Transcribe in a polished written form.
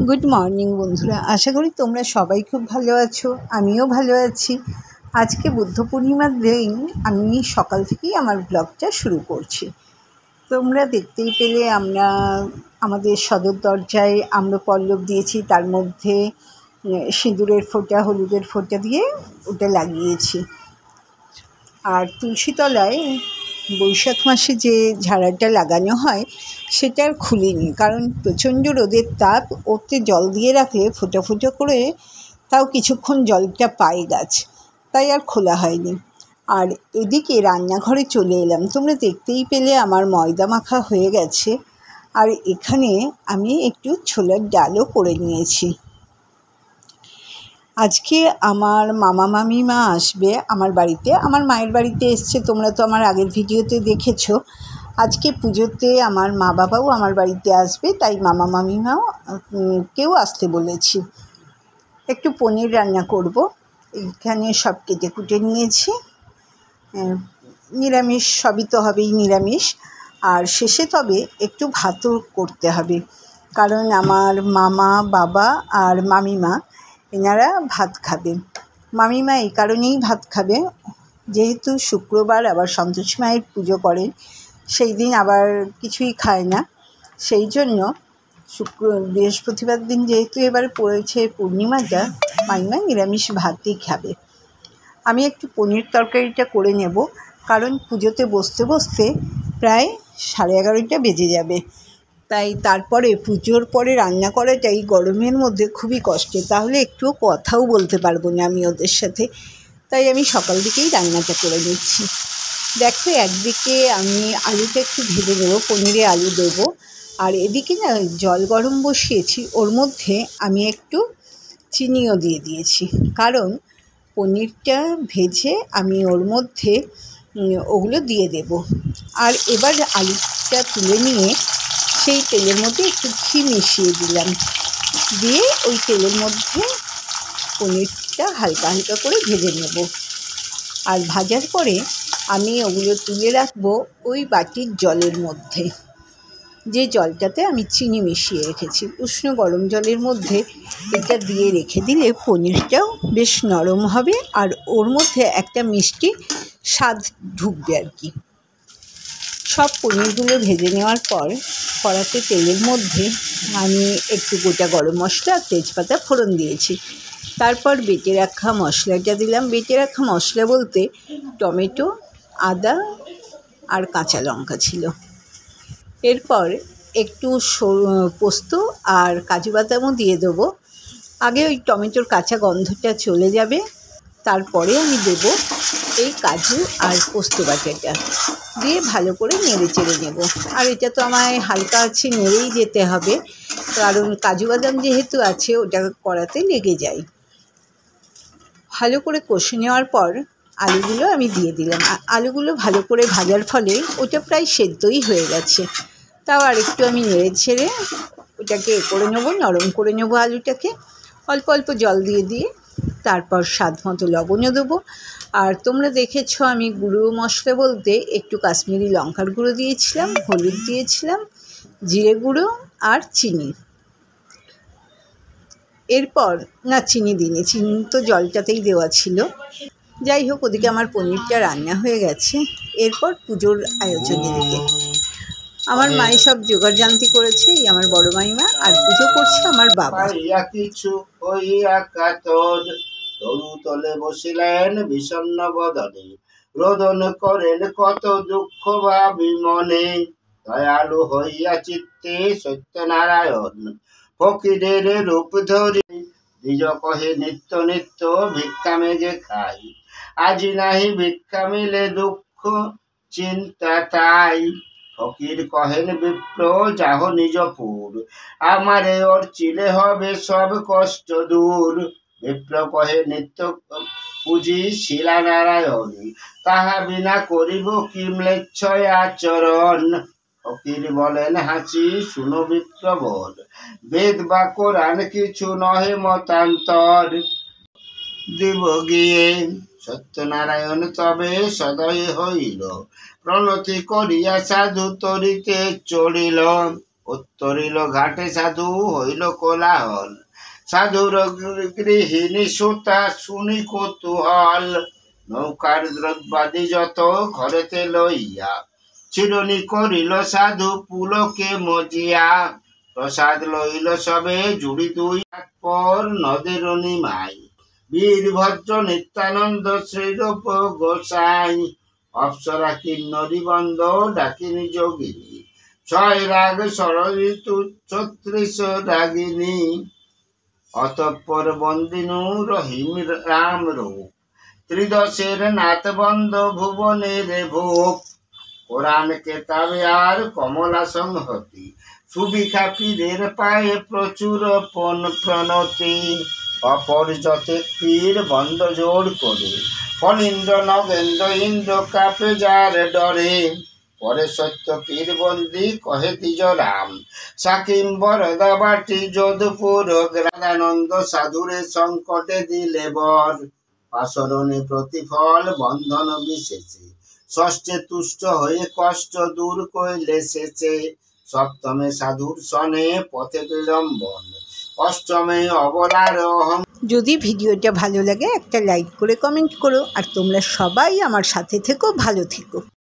Good morning বন্ধুরা, আশা করি তোমরা সবাই খুব ভালো আছো। আমিও ভালো আছি। আজকে বুদ্ধ পূর্ণিমার দিন আমি সকাল থেকেই আমার ব্লগটা শুরু করছি। তোমরা দেখতেই পেলে আমরা আমাদের সদর দরজায় আম্রপল্লব দিয়েছি, তার মধ্যে সিঁদুরের ফোঁটা, হলুদের ফোঁটা দিয়ে ওটা লাগিয়েছি। আর তুলসীতলায় বৈশাখ মাসে যে ঝাড়াটা লাগানো হয় সেটা আর খুলিনি, কারণ প্রচণ্ড রোদের তাপ, ওতে জল দিয়ে রাখলে ফোঁটা ফোঁটা করে তাও কিছুক্ষণ জলটা পায় গাছ, তাই আর খোলা হয়নি। আর এদিকে রান্নাঘরে চলে এলাম। তোমরা দেখতেই পেলে আমার ময়দা মাখা হয়ে গেছে। আর এখানে আমি একটু ছোলার ডালও করে নিয়েছি। আজকে আমার মামা মামিমা আসবে আমার বাড়িতে, আমার মায়ের বাড়িতে এসছে, তোমরা তো আমার আগের ভিডিওতে দেখেছো। আজকে পুজোতে আমার মা বাবাও আমার বাড়িতে আসবে, তাই মামা মামিমাও কেউ আসতে বলেছি। একটু পনির রান্না করব। এখানে সব কেটে কুটে নিয়েছি। নিরামিষ সবই তো হবেই, নিরামিষ। আর শেষে তবে একটু ভাতও করতে হবে, কারণ আমার মামা, বাবা আর মামিমা এনারা ভাত খাবে। মামিমা এই কারণেই ভাত খাবে, যেহেতু শুক্রবার আবার সন্তোষী মায়ের পুজো করেন, সেই দিন আবার কিছুই খায় না। সেই জন্য বৃহস্পতিবার দিন যেহেতু এবার পড়েছে পূর্ণিমাটা, মামিমা নিরামিষ ভাতই খাবে। আমি একটু পনির তরকারিটা করে নেব, কারণ পুজোতে বসতে বসতে প্রায় 11:30 বেজে যাবে। তাই তারপরে পুজোর পরে রান্না করাটাই গরমের মধ্যে খুবই কষ্টের, তাহলে একটুও কথাও বলতে পারবো না আমি ওদের সাথে। তাই আমি সকাল দিকেই রান্নাটা করে নিচ্ছি। দেখো, একদিকে আমি আলুটা একটু ভেজে দেবো, পনিরে আলু দেবো। আর এদিকে না জল গরম বসিয়েছি, ওর মধ্যে আমি একটু চিনিও দিয়ে দিয়েছি, কারণ পনিরটা ভেজে আমি ওর মধ্যে ওগুলো দিয়ে দেব। আর এবার আলুটা তুলে নিয়ে সেই তেলের মধ্যে একটু ঘি মিশিয়ে দিলাম, দিয়ে ওই তেলের মধ্যে পনিরটা হালকা হালকা করে ভেজে নেব। আর ভাজার পরে আমি ওগুলো তুলে রাখবো ওই বাটির জলের মধ্যে, যে জলটাতে আমি চিনি মিশিয়ে রেখেছি। উষ্ণ গরম জলের মধ্যে এটা দিয়ে রেখে দিলে পনিরটাও বেশ নরম হবে, আর ওর মধ্যে একটা মিষ্টি স্বাদ ঢুকবে আর কি। সব পনিরগুলো ভেজে নেওয়ার পর কড়াতে তেলের মধ্যে আমি একটু গোটা গরম মশলা আর তেজপাতা ফোড়ন দিয়েছি। তারপর বেটে রাখা মশলাটা দিলাম। বেটে রাখা মশলা বলতে টমেটো, আদা আর কাঁচা লঙ্কা ছিল। এরপর একটু পোস্ত আর কাজু বাদামও দিয়ে দেবো। আগে ওই টমেটোর কাঁচা গন্ধটা চলে যাবে, তারপরে আমি দেবো এই কাজু আর পোস্ত বাটাটা দিয়ে ভালো করে নেড়ে চেড়ে নেব। আর এটা তো আমায় হালকা আছে নেড়েই যেতে হবে, কারণ কাজু বাদাম যেহেতু আছে ওটা কড়াতে লেগে যায়। ভালো করে কষে নেওয়ার পর আলুগুলো আমি দিয়ে দিলাম। আলুগুলো ভালো করে ভাজার ফলে ওটা প্রায় সেদ্ধই হয়ে গেছে। তাও আর একটু আমি নেড়ে ছেড়ে ওটাকে করে নেবো, নরম করে নেবো আলুটাকে। অল্প অল্প জল দিয়ে দিয়ে তারপর স্বাদ মতো লবণও দেবো। আর তোমরা দেখেছো আমি গুঁড়ো মশলা বলতে একটু কাশ্মীরি লঙ্কার গুঁড়ো দিয়েছিলাম, হলুদ দিয়েছিলাম, জিরে গুঁড়ো আর চিনি। এরপর না, চিনি দিইনি, চিনি তো জলটাতেই দেওয়া ছিল। যাই হোক, ওদিকে আমার পনিরটা রান্না হয়ে গেছে। এরপর পুজোর আয়োজনের দিকে আমার মাই সব জোগাড় জান্তি করেছে, এই আমার বড় মাইমা, আর পুজো করছে আমার বাবা। কিছু হইয়া কাতর তরু তলে বসিলেন বিষণ্ণ বদনে, রোদন করেন কত দুঃখ ভাবি মনে, দয়ালু হইয়া চিত্তে সত্যনারায়ণ ফকিরের রূপ ধরি, নিজ কহে নিত্য নিত্য ভিক্ষা মেজে খাই, আজি নাহি ভিক্ষা মিলে দুঃখ চিন্তা তাই, ফকির কহেন বিপ্র যাহ নিজপুর, আমারে ওর চিলে হবে সব কষ্ট দূর, বিপ্র কহে নিত্য পুজি শিলা নারায়ণ, তাহা বিনা করিব কি ম্লেচ্ছয় আচরণ, ফকির বলেন হাসি শুনো বিপ্র বল, বেদ বা কোরআন কিছু নহে মতান্তর, দিব গিয়ে সত্যনারায়ণ তবে সদয় হইল, প্রণতি করিয়া সাধু তরিতে চলিল, উত্তরিল ঘাটে সাধু হইল কোলাহল, সাধুর গৃহিণী সুতা শুনি কৌতূহল। নৌকার দ্রব্যাদি যত ঘরেতে লইয়া, চিরুনি করিল সাধু পুলকে মজিয়া। প্রসাদ লইল সবে জুড়ি দুই হাত পর নদের নিমাই, বীরভদ্র নিত্যানন্দ শ্রীরূপ গোসাই। অপ্সরা কিন্নরী বন্দ ডাকিনী যোগিনী, 6 রাগ ষড়ঋতু 36 রাগিনী। অতঃপর বন্দিনু রহিম রাম রূপ, ত্রিদশের নাথ বন্দ ভুবনের ভূপ। কোরআন কেতাবে আর কমলা সংহতি, সুবিখা পীরের পায়ে প্রচুর প্রণতি। অপর যতে পীর বন্দ জোর করে, ফণীন্দ্র নগেন্দ্র ইন্দ্র কাপে যার ডরে। পরে সত্য পীর বন্দি কহে দ্বিজ রাম, সাকিম বরদা বাটি যোধপুর গ্রামানন্দ সাধুরে সংকটে দিলে বর। পাশরণে প্রতিফল বন্ধন বিশেষে, ষষ্ঠে তুষ্ট হয়ে কষ্ট দূর কইলে শেষে। সপ্তমে সাধুর সনে পথে বিলম্বন, অষ্টমে অবলার অহং। যদি ভিডিওটা ভালো লাগে একটা লাইক করে কমেন্ট করো, আর তোমরা সবাই আমার সাথে থেকো, ভালো থেকো।